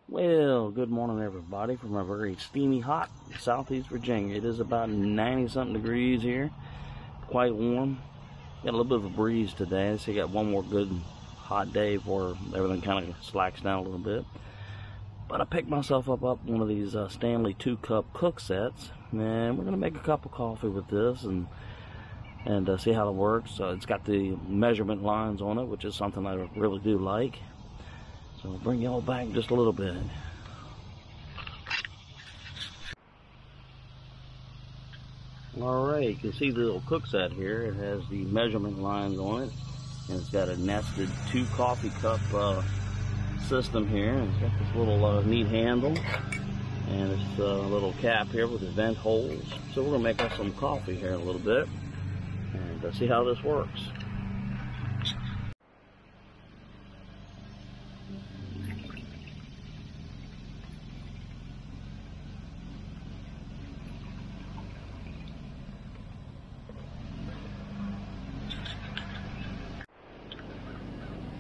Well, good morning everybody from a very steamy hot southeast Virginia. It is about 90 something degrees here, quite warm. Got a little bit of a breeze today, so you got one more good hot day before everything kind of slacks down a little bit. But I picked myself up one of these Stanley 2-cup Cooksets, and we're going to make a cup of coffee with this and see how it works. It's got the measurement lines on it, which is something I really do like. So I'll bring y'all back just a little bit. Alright, you can see the little Cookset here. It has the measurement lines on it. And it's got a nested 2 coffee cup system here. And it's got this little neat handle. And it's a little cap here with the vent holes. So we're going to make us some coffee here in a little bit. And see how this works.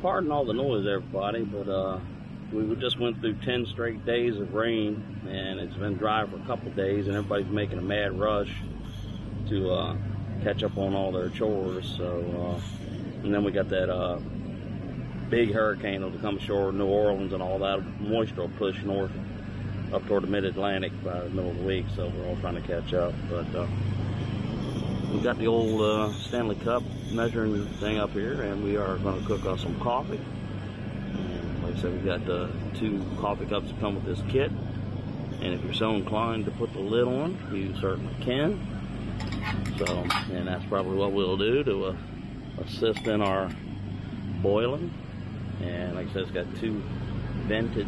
Pardon all the noise, everybody, but we just went through 10 straight days of rain, and it's been dry for a couple of days, and everybody's making a mad rush to catch up on all their chores. So, and then we got that big hurricane that'll come ashore, New Orleans, and all that moisture will push north up toward the mid-Atlantic by the middle of the week. So we're all trying to catch up, but we got the old Stanley Cup measuring thing up here, and we are going to cook us some coffee. And like I said, we got the 2 coffee cups that come with this kit, and if you're so inclined to put the lid on, you certainly can. So, and that's probably what we'll do to assist in our boiling. And like I said, it's got 2 vented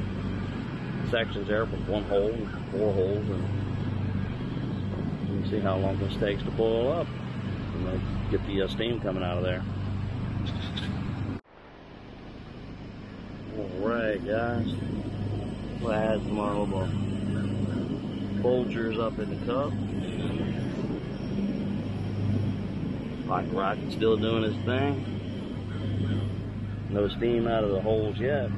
sections there with 1 hole and 4 holes, and you can see how long this takes to boil up and get the steam coming out of there. Alright guys, we'll add some more little Folgers up in the cup. Hot rocket still doing his thing. No steam out of the holes yet.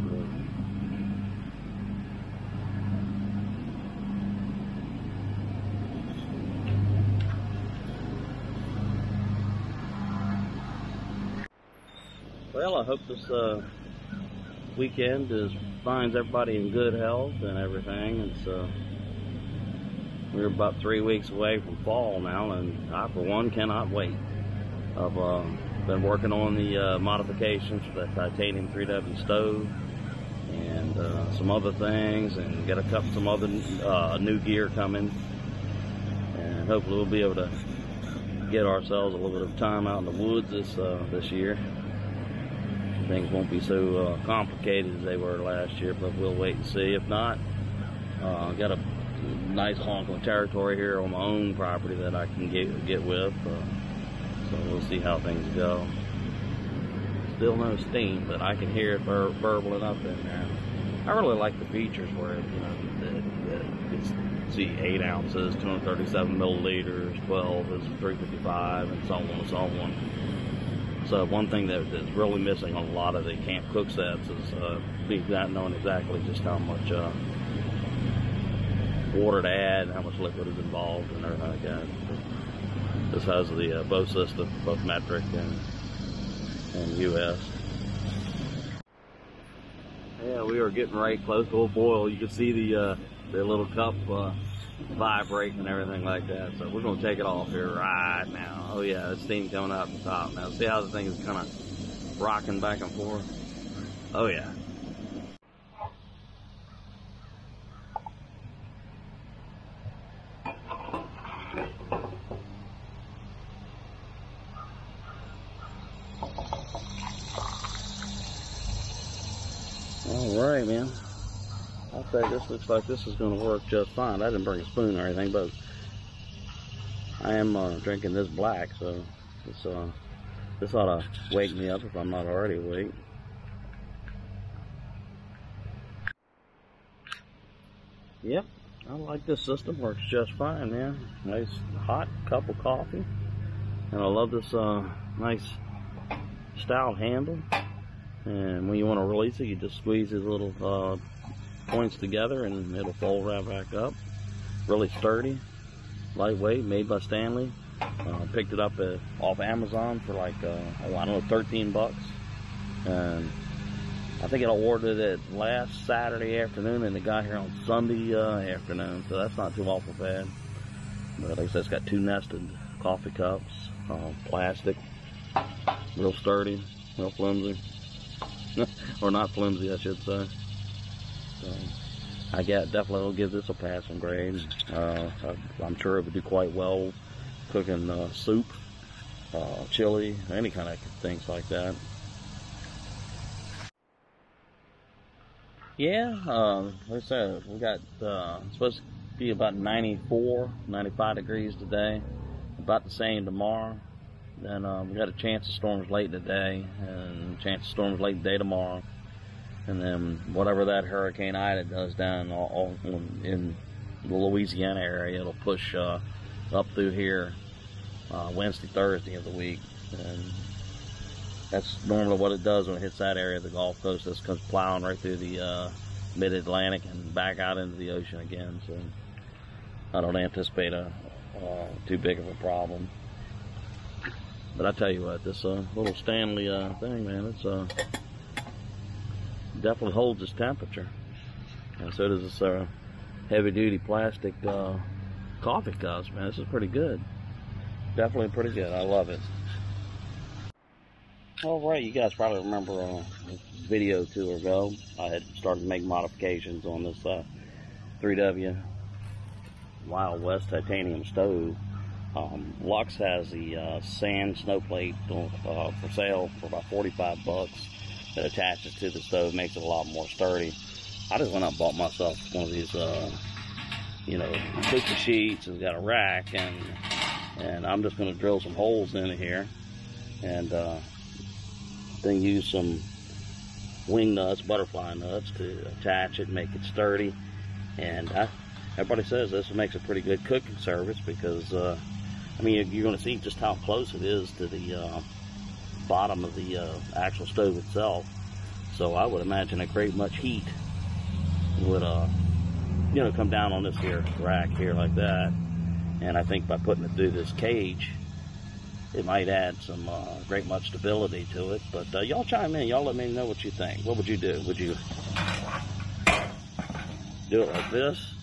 Well, I hope this weekend finds everybody in good health and everything. We're about 3 weeks away from fall now, and I, for one, cannot wait. I've been working on the modifications for that titanium 3W stove and some other things, and got some other new gear coming. And hopefully we'll be able to get ourselves a little bit of time out in the woods this year. Things won't be so complicated as they were last year, but we'll wait and see. If not, got a nice hunk of territory here on my own property that I can get with. So we'll see how things go. Still no steam, but I can hear it burbling up in there. I really like the features where it's 8 ounces, 237 milliliters, 12 is 355, and so on and so on. So one thing that's really missing on a lot of the camp Cooksets is me not knowing exactly just how much water to add and how much liquid is involved and everything like that. This has the both system, both metric and US. Yeah, we are getting right close to a boil. You can see the little cup vibrating and everything like that. So we're going to take it off here right now. Oh yeah, the steam coming out the top now. See how the thing is kind of rocking back and forth? Oh yeah. Alright, man. I'll say this looks like this is going to work just fine. I didn't bring a spoon or anything, but I am drinking this black, so this ought to wake me up if I'm not already awake. Yep, I like this system. Works just fine, man. Nice hot cup of coffee. And I love this nice stout handle. And when you want to release it, you just squeeze this little points together and it'll fold right back up. Really sturdy, lightweight, made by Stanley. Picked it up off Amazon for like, I don't know, 13 bucks. And I think I ordered it last Saturday afternoon and it got here on Sunday afternoon, so that's not too awful bad. But like I said, it's got 2 nested coffee cups, plastic, real sturdy, real flimsy. Or not flimsy, I should say. So, I definitely will give this a passing grade. I'm sure it would do quite well cooking soup, chili, any kind of things like that. Yeah, like I said, we got it's supposed to be about 94, 95 degrees today, about the same tomorrow. Then we got a chance of storms late today, and a chance of storms late today tomorrow. And then whatever that Hurricane Ida does down in the Louisiana area, it'll push up through here Wednesday, Thursday of the week. And that's normally what it does when it hits that area of the Gulf Coast. This comes plowing right through the mid-Atlantic and back out into the ocean again. So I don't anticipate too big of a problem. But I tell you what, this little Stanley thing, man, it's definitely holds its temperature. And so does this heavy-duty plastic coffee cups, man. This is pretty good. Definitely pretty good. I love it. All right, you guys probably remember a video or two ago, I had started to make modifications on this 3W Wild West titanium stove. Lux has the sand snow plate for sale for about 45 bucks that attaches to the stove, makes it a lot more sturdy. I just went up and bought myself one of these, cookie sheets. It's got a rack, and I'm just going to drill some holes in it here, and then use some wing nuts, butterfly nuts, to attach it and make it sturdy. And everybody says this makes a pretty good cooking service because, you're going to see just how close it is to the bottom of the actual stove itself. So I would imagine a great much heat would, come down on this here rack here like that. And I think by putting it through this cage, it might add some great much stability to it. But y'all chime in. Y'all let me know what you think. What would you do? Would you do it like this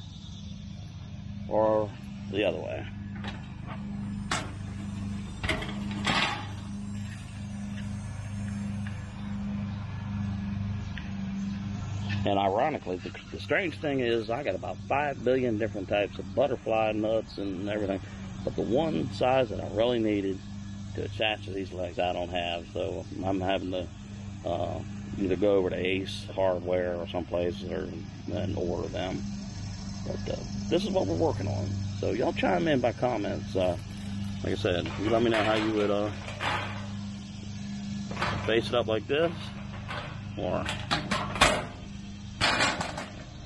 or the other way? And ironically, the strange thing is I got about 5 billion different types of butterfly nuts and everything. But the one size that I really needed to attach to these legs, I don't have. So I'm having to either go over to Ace Hardware or someplace and order them. But this is what we're working on. So y'all chime in by comments. Like I said, you let me know how you would face it up like this, or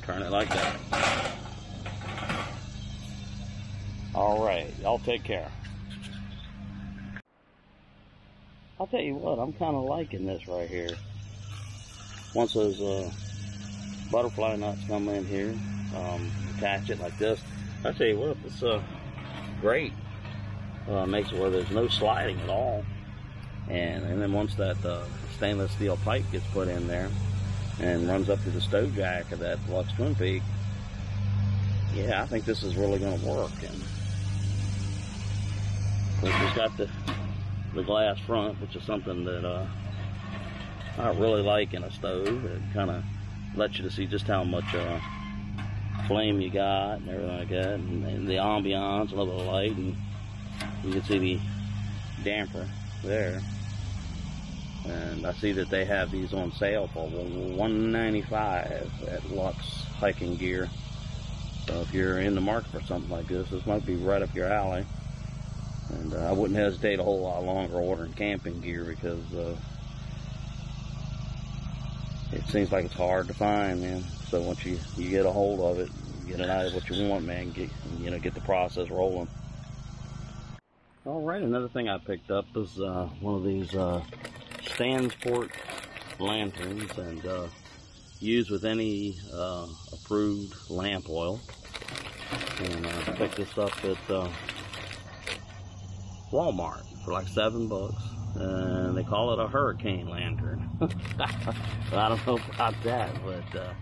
turn it like that. All right, y'all take care. I'll tell you what, I'm kind of liking this right here. Once those butterfly nuts come in here, attach it like this. I'll tell you what, it's great. Makes it where there's no sliding at all. And then once that stainless steel pipe gets put in there and runs up to the stove jack of that Lux Twin Peak, yeah, I think this is really going to work. And it's got the glass front, which is something that I really like in a stove. It kind of lets you to see just how much flame you got and everything like that, and the ambiance, a little bit of light, and you can see the damper there. And I see that they have these on sale for $195 at Lux Hiking Gear. So if you're in the market for something like this might be right up your alley. And I wouldn't hesitate a whole lot longer ordering camping gear, because it seems like it's hard to find, man. So once you get a hold of it, you get an idea of what you want, man, get the process rolling. All right, another thing I picked up is one of these Stansport lanterns, and used with any approved lamp oil. And I picked this up at Walmart for like $7. And they call it a hurricane lantern. I don't know about that, but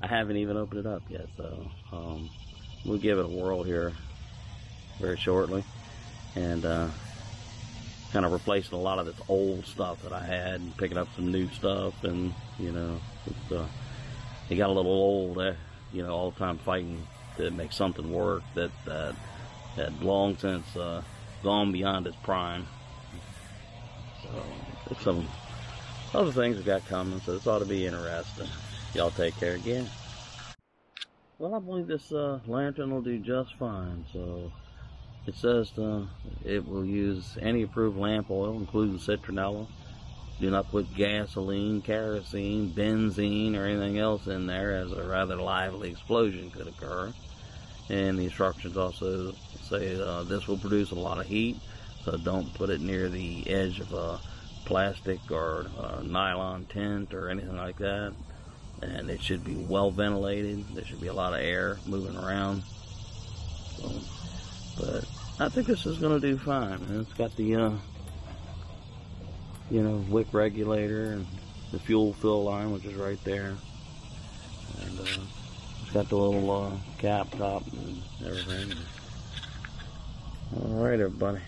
I haven't even opened it up yet. So we'll give it a whirl here very shortly. And kind of replacing a lot of this old stuff that I had and picking up some new stuff. And, you know, it got a little old, you know, all the time fighting to make something work that had long since gone beyond its prime. So there's some other things we got coming, so this ought to be interesting. Y'all take care again. Well, I believe this lantern will do just fine. So it says it will use any approved lamp oil, including citronella. Do not put gasoline, kerosene, benzene, or anything else in there, as a rather lively explosion could occur. And the instructions also say this will produce a lot of heat, so don't put it near the edge of a plastic or nylon tent or anything like that. And it should be well ventilated. There should be a lot of air moving around. So, but I think this is going to do fine. And it's got the you know, wick regulator and the fuel fill line, which is right there. And it's got the little cap top and everything. All right, everybody.